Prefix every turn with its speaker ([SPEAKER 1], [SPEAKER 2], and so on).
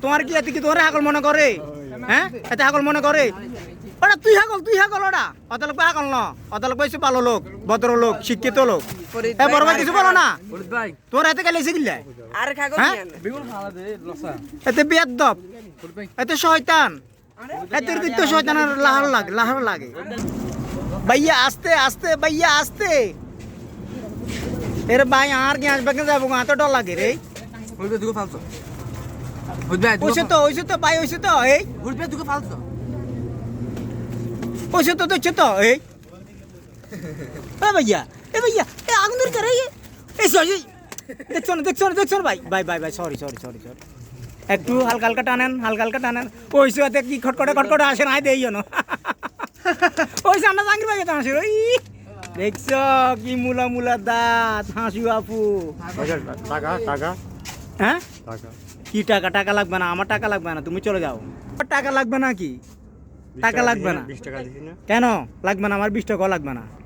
[SPEAKER 1] তোমার কি এতে কি তোমার হাকল মনে করে হ্যাঁ এতে হাকল মনে করে ওটা তুই হাকল ওটা অত লোক হাকল ন অত লোক বেশি ভালো লোক ভদ্র লোক শিক্ষিত লোক বড় ভাই কিছু বলো না তোমার হাতে গেলে এসে গিলে
[SPEAKER 2] আর খাগো
[SPEAKER 1] এতে বেয়াদব এতে শয়তান এতে তো শয়তানের লাহার লাগে ভাইয়া আস্তে আস্তে ভাইয়া আস্তে এর ভাই আর কি আসবে যাবো এত ডর লাগে রে ওইসে তো ভাই ওইসে তো এই ওইসে তো দেখছো তো এই ভাইয়া এ আগুন ধরে রে এই সরি দেখছো না ভাই সরি একটু হালকা টানেন ওইসে এতে কি খটখটে আসে নাই দেই না ওই সামনে জাঙ্গির ভাই আসে ওই দেখছ কি মুলা দাঁত হাসি আপু
[SPEAKER 3] টাকা
[SPEAKER 1] হ্যাঁ কি টাকা লাগবে না আমার টাকা লাগবে না তুমি চলে যাও টাকা লাগবে না কি টাকা লাগবে না
[SPEAKER 3] 20 টাকা দিছি না
[SPEAKER 1] কেন লাগবে না আমার 20 টাকা লাগবে না